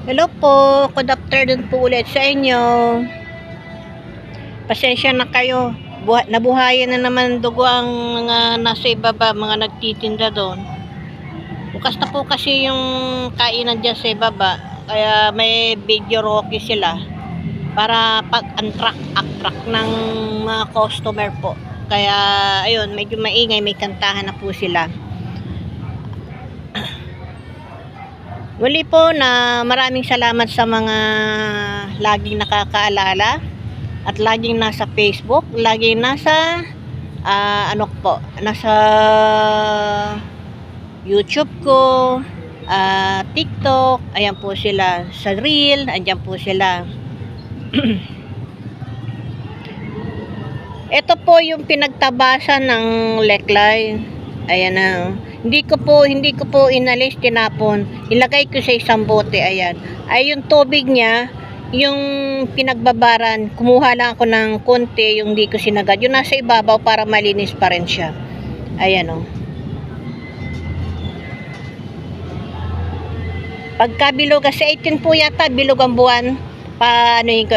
Hello po, good afternoon po ulit sa inyo. Pasensya na kayo. Nabuhayan na naman dugo ang mga nasa ibaba, mga nagtitinda doon. Bukas na po kasi yung kainan dyan sa ibaba. Kaya may video rocky sila para pag-attract ng mga customer po. Kaya ayun, medyo maingay, may kantahan na po sila. Muli po na maraming salamat sa mga laging nakakaalala at laging nasa Facebook, laging nasa nasa YouTube ko, TikTok, ayan po sila, sa Reel, andyan po sila. Ito po yung pinagtabasan ng leklay. Ayan na. Hindi ko po inalis, tinapon. Ilagay ko sa isang bote, ayan. Ay yung tubig niya, yung pinagbabaran, kumuha lang ako ng konti, yung di ko sinagad. Yung nasa ibabaw para malinis pa rin siya. Ayan o. Pagka bilog, kasi 18 po yata, bilog ang buwan.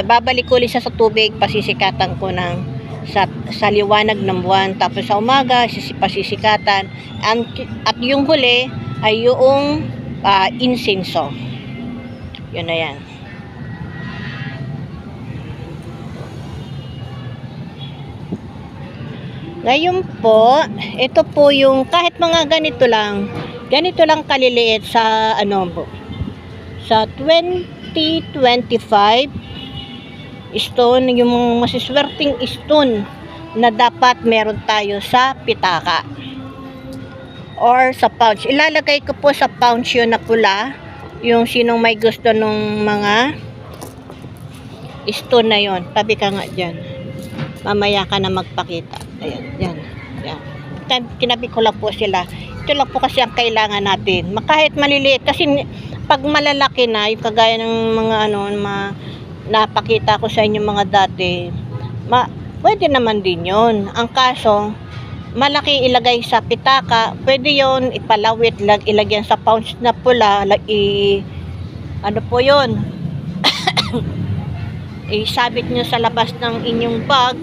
Babalik ko ulit sa tubig, pasisikatan ko ng sa liwanag ng buwan, tapos sa umaga pasisikatan, at yung huli ay yung insenso. Yun na yan. Ngayon po, ito po yung kahit mga ganito lang kaliliit sa sa 2025 stone, yung masiswerteng stone na dapat meron tayo sa pitaka or sa pouch. Ilalagay ko po sa pouch yun na pula, yung sinong may gusto nung mga stone na yon. Tabi ka nga dyan, mamaya ka na magpakita. Ayan, yan, yan. Kinabi ko lang po sila. Ito lang po kasi ang kailangan natin, kahit maliliit, kasi pag malalaki na, yung kagaya ng mga napakita ko sa inyo mga dati, pwede naman din yon. Ang kaso, malaki ilagay sa pitaka, pwede yon ipalawit lang, ilagyan sa pouch na pula, ano po yon isabit nyo sa labas ng inyong bag,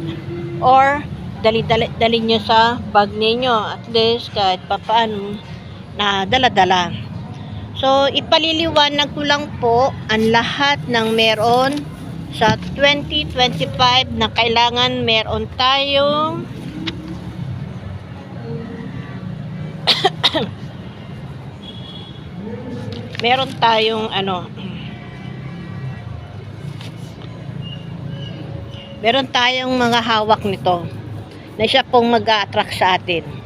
or dali nyo sa bag ninyo, at least kahit papaano na dala-dala. So, ipaliliwanag ko lang po ang lahat ng meron sa 2025 na kailangan meron tayong meron tayong meron tayong mga hawak nito na siya pong mag-a-attract sa atin.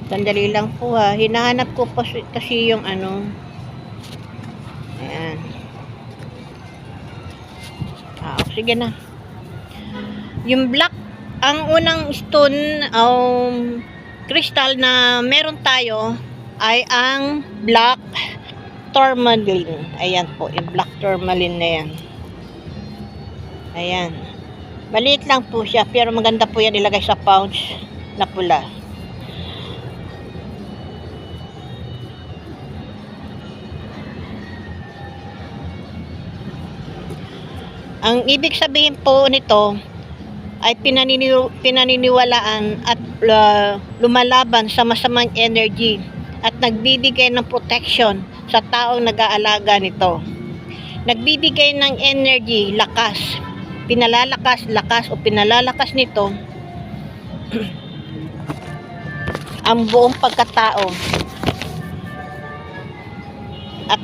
Sandali lang po ha. Hinahanap ko pa kasi yung ayan. Sige na. Yung black, ang unang stone crystal na meron tayo ay ang black tourmaline. Ayan po, yung black tourmaline na yan. Ayan. Maliit lang po siya, pero maganda po yan ilagay sa pouch na pula. Ang ibig sabihin po nito ay pinaniniwalaan at lumalaban sa masamang energy at nagbibigay ng protection sa taong nag-aalaga nito. Nagbibigay ng energy, lakas, pinalalakas nito ang buong pagkatao. At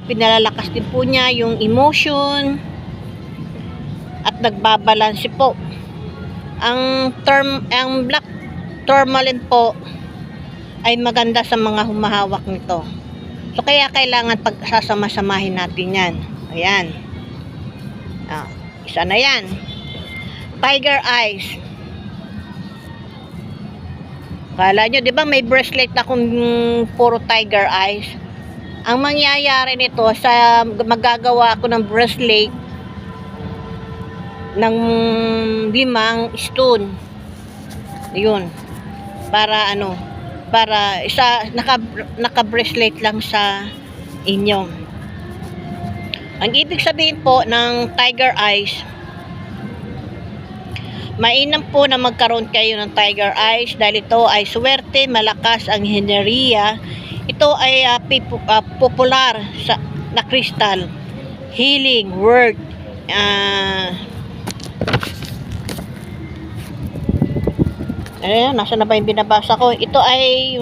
pinalalakas din po niya yung emotion at nagbabalanse po. Ang black tourmaline po ay maganda sa mga humahawak nito. So kaya kailangan pagsasama-samahin natin yan. Ayan. Isa na yan. Tiger eyes. Kala nyo, di ba may bracelet akong puro tiger eyes? Ang mangyayari nito sa magagawa ako ng bracelet ng 5 stone. Yun. Para para naka-bracelet lang sa inyo. Ang ibig sabihin po ng tiger eyes, mainam po na magkaroon kayo ng tiger eyes dahil ito ay swerte, malakas ang enerhiya. Ito ay popular na crystal, healing word. Nasa na ba yung binabasa ko? Ito ay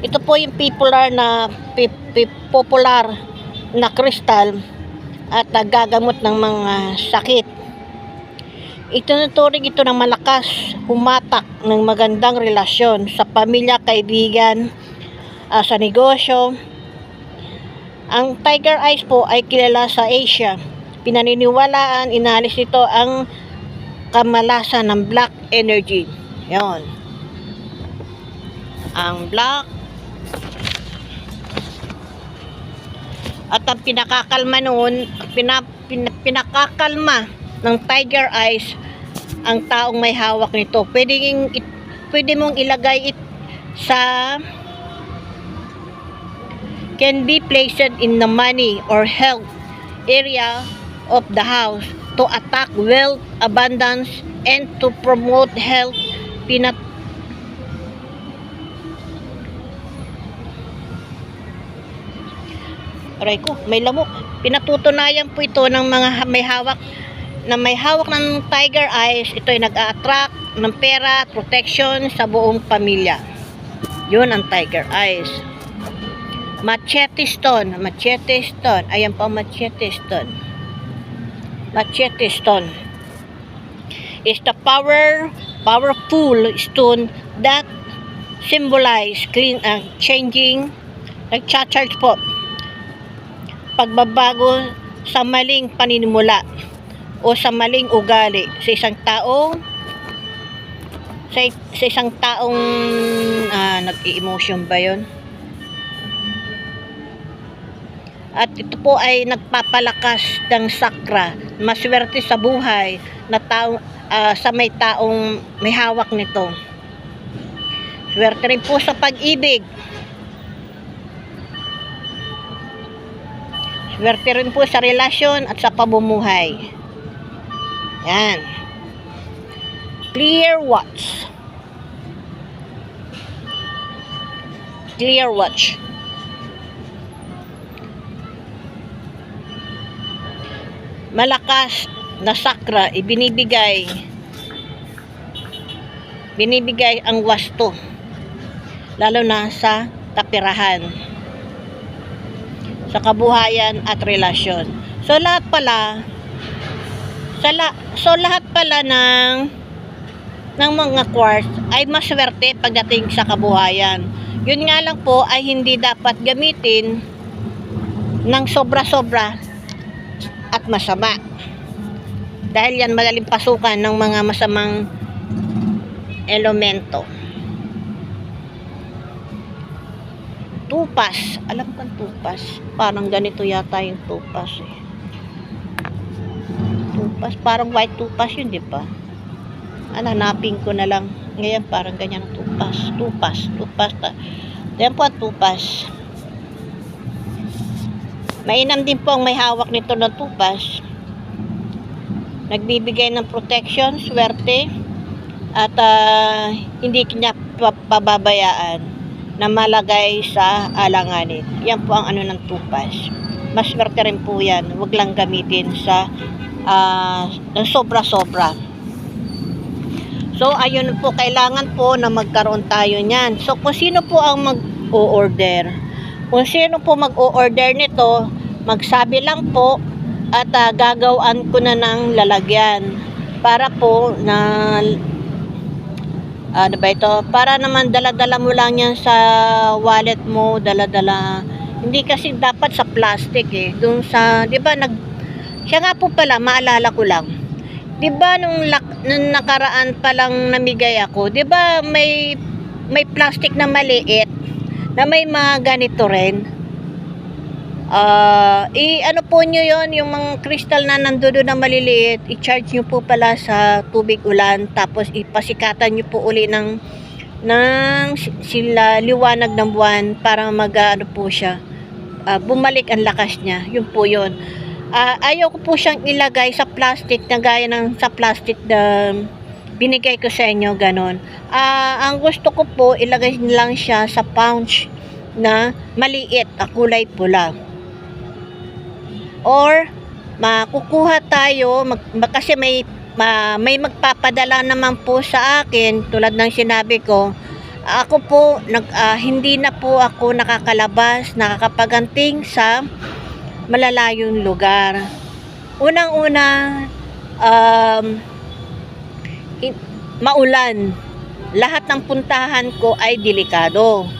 ito po yung popular na crystal at gagamot ng mga sakit. Itinuturing ito ng malakas, humatak ng magandang relasyon sa pamilya, kaibigan, sa negosyo. Ang tiger eyes po ay kilala sa Asia. Pinaniniwalaan, inalis ito ang kamalasan ng black energy. Yon. Ang black. At ang pinakakalma noon, pinakakalma ng tiger eyes ang taong may hawak nito. Pwede mong ilagay sa can be placed in the money or health area of the house to attack wealth, abundance, and to promote health. Aray ko, may lamok. Pinatutunayan po ito ng mga may hawak ng tiger eyes. Ito ay nag-a-attract ng pera, protection sa buong pamilya. Yun ang tiger eyes. Machete stone. Ayan pa, machete stone. Machete stone is the powerful stone that symbolize changing, nagcha-charge po, pagbabago sa maling paninimula o sa maling ugali sa isang taong nag-i-emotion ba yun? At ito po ay nagpapalakas ng sakra, maswerte sa buhay na sa may taong may hawak nito. Swerte rin po sa pag-ibig. Swerte rin po sa relasyon at sa pamumuhay. Yan. Clear watch. Clear watch. Malakas na sakra binibigay ang wasto, lalo na sa kapirahan, sa kabuhayan at relasyon. So lahat pala ng mga quartz ay maswerte pagdating sa kabuhayan. Yun nga lang po ay hindi dapat gamitin ng sobra-sobra at masama. Dahil yan madaling pasukan ng mga masamang elemento. Tupas. Alam kang tupas. Parang ganito yata yung tupas eh. Tupas. Parang white tupas yun, di ba? Hanapin ko na lang. Ngayon parang ganyan ang tupas. Tupas. Yan po ang tupas. Mainam din po ang may hawak nito ng tupas. Nagbibigay ng protection, swerte, at hindi kanya pababayaan na malagay sa alanganin. Yan po ang ng tupas. Maswerte rin po yan. Huwag lang gamitin sa sobra-sobra. So, ayun po, kailangan po na magkaroon tayo niyan. So, kung sino po ang mag-o-order, kung sino po mag-o-order nito, magsabi lang po at gagawin ko na ng lalagyan para po na para naman dala-dala mo lang yan sa wallet mo, dala-dala. Hindi kasi dapat sa plastic eh. Doon sa, 'di ba, siya nga po pala, maalala ko lang. 'Di ba nung nakaraan pa lang namigay ako, 'di ba may plastic na maliit na may mga ganito rin. Ano po nyo yon, yung mga crystal na nandoon na maliliit, i-charge nyo po pala sa tubig ulan, tapos ipasikatan nyo po uli ng sila liwanag ng buwan para ano po siya, bumalik ang lakas niya. Yun po yun. Ayaw ko po siyang ilagay sa plastic na gaya ng sa plastic na binigay ko sa inyo, ganon. Ang gusto ko po, ilagay lang siya sa pouch na maliit, kulay pula. Or makukuha tayo kasi may magpapadala naman po sa akin, tulad ng sinabi ko. Ako po hindi na po ako nakakalabas, nakakapaganting sa malalayong lugar. Unang-una, maulan. Lahat ng puntahan ko ay delikado.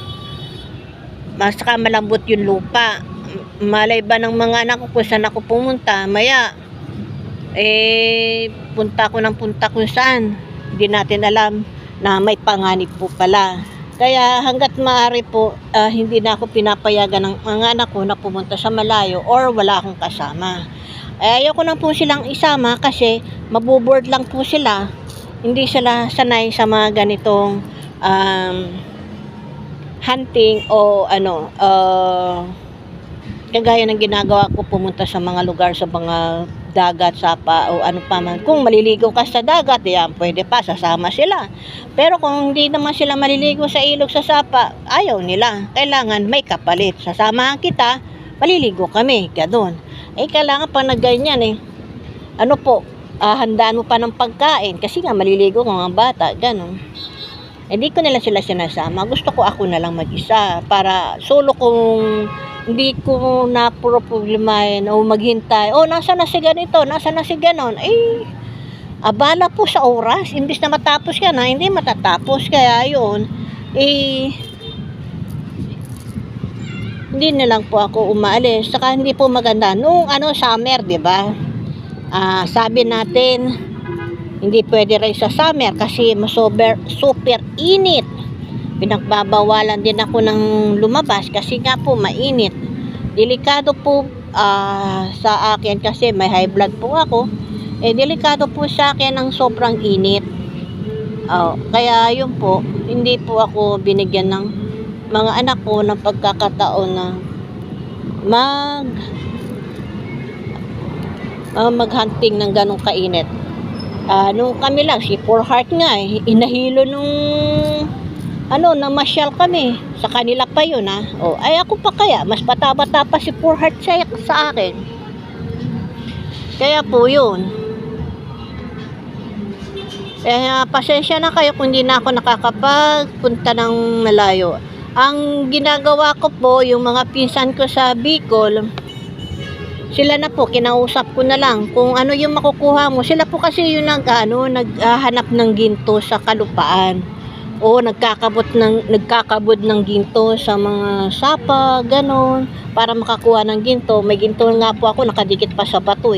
Saka malambot yung lupa. Malay ba ng mga anak ko kung saan ako pumunta, maya punta kung saan, hindi natin alam na may panganib po pala. Kaya hanggat maaari po, hindi na ako pinapayagan ng mga anak ko na pumunta sa malayo or wala akong kasama. Ayoko na po silang isama kasi mabuboard lang po sila. Hindi sila sanay sa mga ganitong hunting o kagaya ng ginagawa ko, pumunta sa mga lugar, sa mga dagat, sapa o ano pa man. Kung maliligo ka sa dagat, yan, pwede pa, sasama sila. Pero kung hindi naman sila maliligo sa ilog, sa sapa, ayaw nila. Kailangan may kapalit. Sasamahan kita, maliligo kami, ganoon. Kailangan pa na ganyan handaan mo pa ng pagkain kasi nga maliligo ng mga bata, ganoon. Hindi ko nila sila sinasama. Gusto ko ako na lang mag-isa para solo kong hindi ko na problemahin o maghintay. Nasa na si ganito, nasa na si ganon. Abala po sa oras. Imbis na matapos ka na, hindi matatapos. Kaya yun, hindi na lang po ako umaalis. Saka hindi po maganda. Nung summer, di ba? Sabi natin, hindi pwede rin sa summer kasi super init. Pinagbabawalan din ako ng lumabas kasi nga po mainit. Delikado po sa akin kasi may high blood po ako. Delikado po sa akin ang sobrang init. Kaya yun po, hindi po ako binigyan ng mga anak ko ng pagkakataon na maghunting ng ganong kainit. Nung kami lang, si Poor Heart nga inahilo nung namasyal kami. Sa kanila pa yun ako pa kaya, mas bata-bata pa si Poor Heart sa akin. Kaya po yun. Pasensya na kayo kung hindi na ako nakakapagpunta ng malayo. Ang ginagawa ko po, yung mga pinsan ko sa Bicol, sila na po, kinausap ko na lang kung ano yung makukuha mo. Sila po kasi yung naghahanap ng ginto sa kalupaan. Nagkakabot ng ginto sa mga sapa, ganon, para makakuha ng ginto. May ginto nga po ako, nakadikit pa sa bato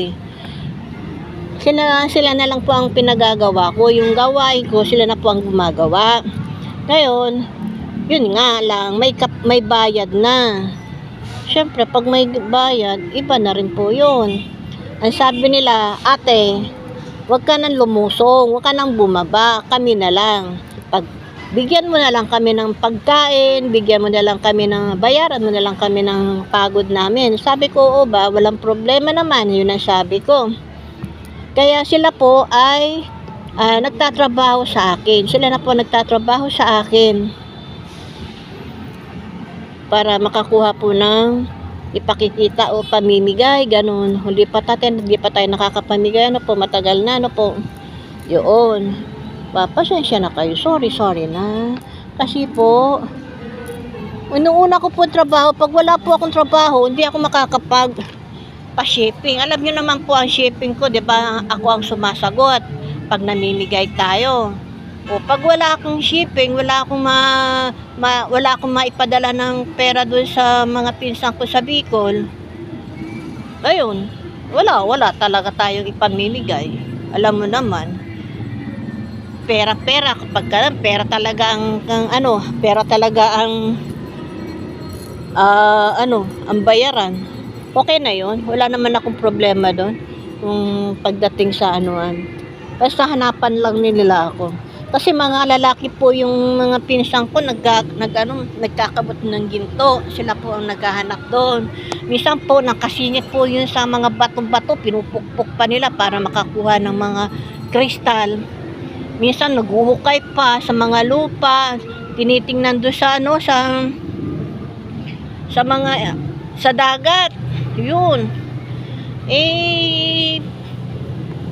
Sila na lang po ang pinagagawa ko. Yung gawain ko, sila na po ang gumagawa. Ngayon, yun nga lang, may bayad na. Siyempre, pag may bayad, iba na rin po yun. Ang sabi nila, ate, huwag ka nang lumusong, huwag ka nang bumaba, kami na lang. Bigyan mo na lang kami ng pagkain, bigyan mo na lang kami bayaran mo na lang kami ng pagod namin. Sabi ko, walang problema naman, yun ang sabi ko. Kaya sila po ay nagtatrabaho sa akin. Sila na po nagtatrabaho sa akin para makakuha po ng ipakikita o pamimigay, ganun. Hindi pa tayo nakakapamigay, matagal na, yun. Pasensya na kayo, sorry na. Kasi po, inuuna ko po trabaho. Pag wala po akong trabaho, hindi ako pa-shipping. Alam nyo naman po ang shipping ko, di ba? Ako ang sumasagot pag namimigay tayo. Pag wala akong shipping, wala akong maipadala ng pera doon sa mga pinsan ko sa Bicol. Ayun, wala talaga tayong ipamimigay. Alam mo naman, pera kapag pera talaga ang ang bayaran. Okay na yun. Wala naman akong problema doon. Kung pagdating sa anuan. Basta hanapan lang nila ako. Kasi mga lalaki po yung mga pinsan ko nagkakabot ng ginto. Sila po ang naghahanap doon. Minsan po nakasingit po yun sa mga bato-bato. Pinupukpok pa nila para makakuha ng mga kristal. Minsan naghuhukay pa sa mga lupa. Tinitingnan doon sa sa mga sa dagat. Yun.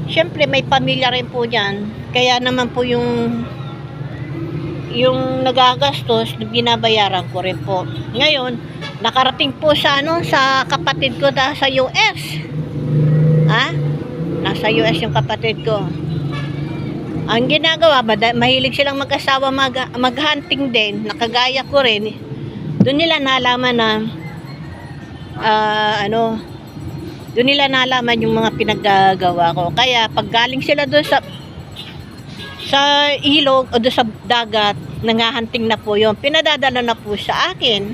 Siyempre may pamilya rin po diyan. Kaya naman po yung nagagastos, binabayaran ko rin po. Ngayon, nakarating po sa sa kapatid ko sa US. Nasa US yung kapatid ko. Ang ginagawa, mahilig silang mag-asawa mag-hunting din, nakagaya ko rin. Doon nila nalaman na doon nila nalaman yung mga pinaggagawa ko. Kaya pag galing sila doon sa ilog o doon sa dagat, nangahanting na po yun. Pinadadala na po sa akin.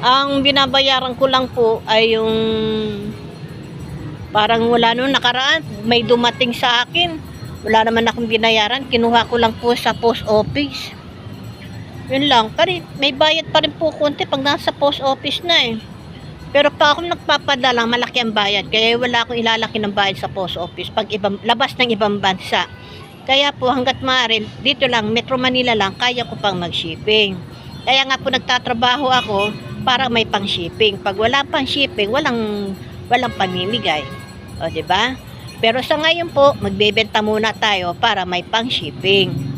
Ang binabayaran ko lang po ay yung parang wala nung nakaraan. May dumating sa akin. Wala naman akong binayaran. Kinuha ko lang po sa post office. Yun lang. Pero may bayad pa rin po konti pag nasa post office na eh. Pero pa ako nagpapadala, malaki ang bayad. Kaya wala akong ilalaki ng bayad sa post office pag labas ng ibang bansa. Kaya po hanggat maaari, dito lang, Metro Manila lang, kaya ko pang mag-shipping. Kaya nga po nagtatrabaho ako para may pang-shipping. Pag wala pang-shipping, walang pamimigay. O, diba? Pero sa ngayon po, magbebenta muna tayo para may pang-shipping.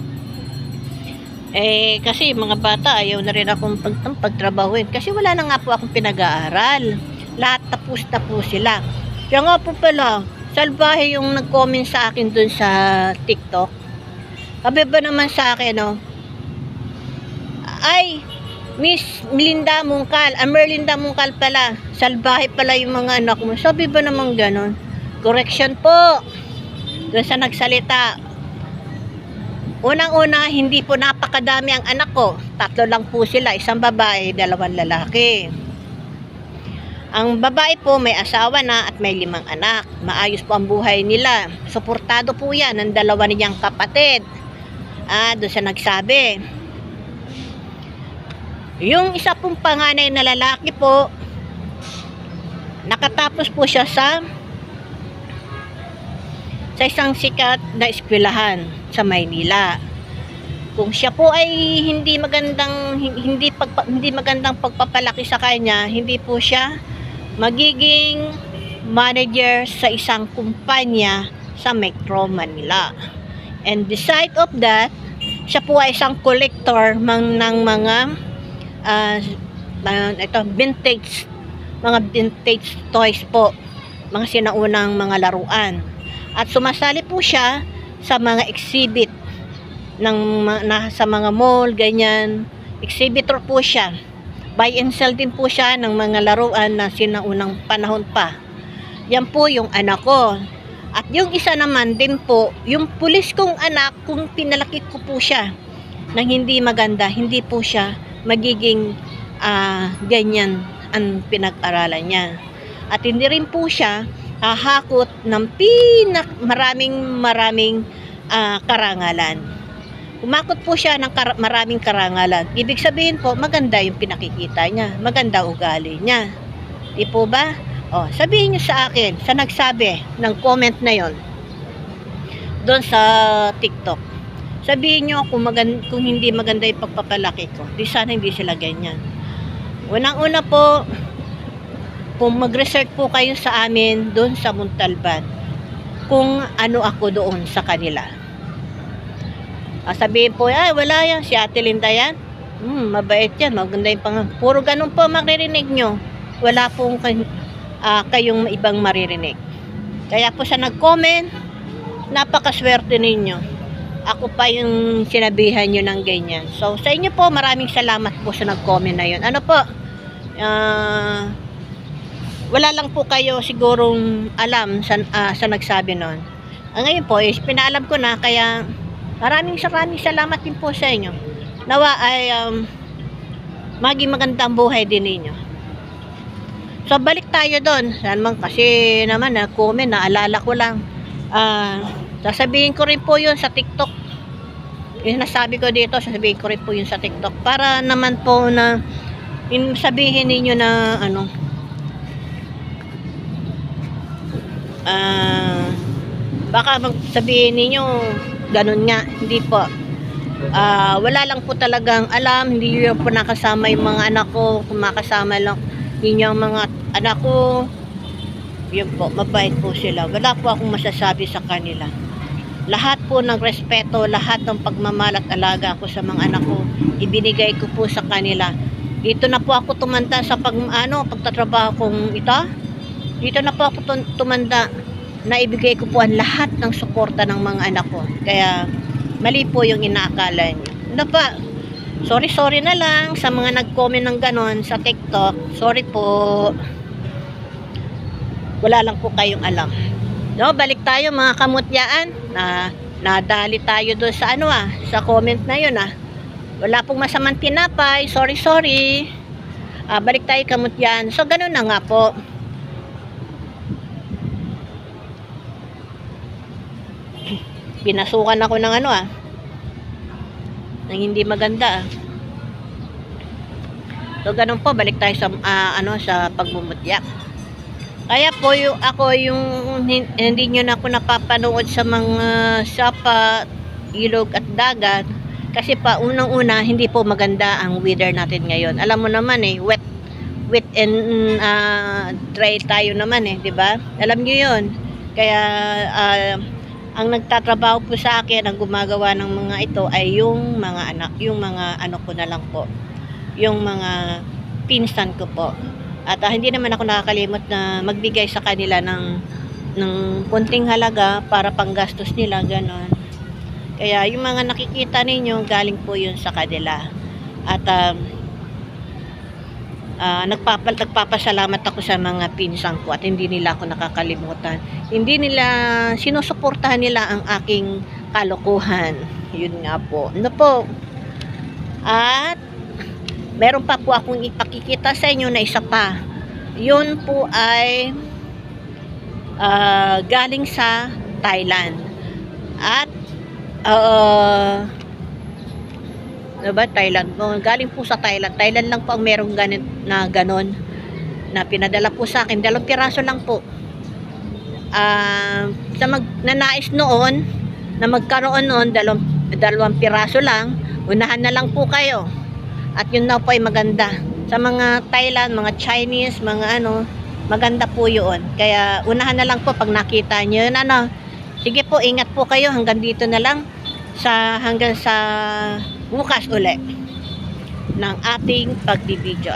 Kasi mga bata, ayaw na rin akong pagtrabahuin. Kasi wala na nga po akong pinag-aaral. Lahat tapos na po sila. Kaya nga po pala, salbahe yung nag-comment sa akin dun sa TikTok. Sabi ba naman sa akin, ay, Miss Melinda Mungkal, Merlinda Mungkal pala. Salbahe pala yung mga anak mo. Sabi ba naman ganon? Correction po. Doon sa nagsalita. Unang-una, hindi po napakadami ang anak ko. 3 lang po sila, isang babae, 2 lalaki. Ang babae po may asawa na at may 5 anak. Maayos po ang buhay nila. Suportado po yan ng 2 niyang kapatid. Doon sa nagsabi. Yung isa pong panganay na lalaki po, nakatapos po siya sa isang sikat na eskwelahan sa Maynila. Kung siya po ay hindi magandang pagpapalaki sa kanya, hindi po siya magiging manager sa isang kumpanya sa Metro Manila. And beside of that, siya po ay isang collector ng mga vintage toys po, mga sinaunang mga laruan. At sumasali po siya sa mga exhibit sa mga mall, ganyan. Exhibitor po siya. Buy and sell din po siya ng mga laruan na sinaunang panahon pa. Yan po yung anak ko. At yung isa naman din po, yung pulis kong anak, kung pinalaki ko po siya ng hindi maganda, hindi po siya magiging ganyan ang pinag-aralan niya. At hindi rin po siya hahakot ng maraming karangalan. Umakot po siya ng maraming karangalan. Ibig sabihin po, maganda yung pinakikita niya. Maganda ugali niya. Di po ba? Sabihin niyo sa akin, sa nagsabi ng comment na yon doon sa TikTok. Sabihin niyo kung hindi maganda yung pagpapalaki ko. Di sana hindi sila ganyan. Unang-una po, kung mag-research po kayo sa amin doon sa Montalban, kung ano ako doon sa kanila. Sabihin po, wala yan, si Ate Linda yan. Mabait yan, maganda yung puro ganun po maririnig nyo. Wala pong kayong ibang maririnig. Kaya po sa nag-comment, napakaswerte ninyo. Ako pa yung sinabihan nyo ng ganyan. So, sa inyo po, maraming salamat po sa nag-comment na yun. Ano po, wala lang po kayo sigurong alam sa nagsabi nun. Ngayon po, pinaalam ko na, kaya maraming salamat din po sa inyo. Nawa ay maging maganda ang buhay din ninyo. So, balik tayo doon. Naman kasi naman, comment, naalala ko lang. Sasabihin ko rin po yun sa TikTok. Yung nasabi ko dito, sasabihin ko rin po yun sa TikTok. Para naman po na sabihin ninyo na ano, baka sabihin ninyo, ganun nga. Hindi po. Wala lang po talagang alam, hindi nyo po nakasama yung mga anak ko, kumakasama lang ninyo ang mga anak ko, yun po, mabait po sila, wala po akong masasabi sa kanila. Lahat po ng respeto, lahat ng pagmamahal at alaga ko sa mga anak ko, ibinigay ko po sa kanila. Dito na po ako tumanda sa pagtatrabaho kong ito. Dito na po ako tumanda na ibigay ko po ang lahat ng suporta ng mga anak ko. Kaya mali po yung inaakala nyo. Ano pa? Sorry na lang sa mga nag-comment ng ganon sa TikTok. Sorry po. Wala lang po kayong alam. No, balik tayo mga kamutyaan. Nadali tayo doon sa sa comment na yun Wala pong masamang tinapay. Sorry. Balik tayo kamutyaan. So ganon na nga po. Pinasukan ako ng ng hindi maganda So ganun po, balik tayo sa sa pagmumutya. Kaya po ako yung hindi nyo na ako napapanood sa mga sapa, ilog at dagat kasi pa unang-una hindi po maganda ang weather natin ngayon. Alam mo naman wet and dry tayo naman di ba? Alam niyo 'yon. Kaya ang nagtatrabaho po sa akin, ang gumagawa ng mga ito ay yung mga anak, yung mga ko na lang po. Yung mga pinsan ko po. At hindi naman ako nakakalimot na magbigay sa kanila ng konting halaga para panggastos nila, ganon. Kaya yung mga nakikita ninyo, galing po yun sa kanila. At nagpapasalamat ako sa mga pinsan ko at hindi nila ako nakakalimutan. Hindi nila sinusuportahan nila ang aking kalokohan. Yun nga po. Ano po? At meron pa po akong ipakikita sa inyo na isa pa. Yun po ay galing sa Thailand. At Thailand. Galing po sa Thailand. Thailand lang po ang merong ganon na pinadala po sa akin. 2 piraso lang po. Sa nanais noon na magkaroon noon, 2 piraso lang. Unahan na lang po kayo. At yun na po ay maganda. Sa mga Thailand, mga Chinese, mga maganda po yun. Kaya unahan na lang po pag nakita nyo yun. Sige po, ingat po kayo. Hanggang dito na lang. Hanggang sa bukas ulit ng ating pagbibideo.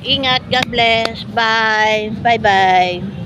Ingat. God bless. Bye. Bye-bye.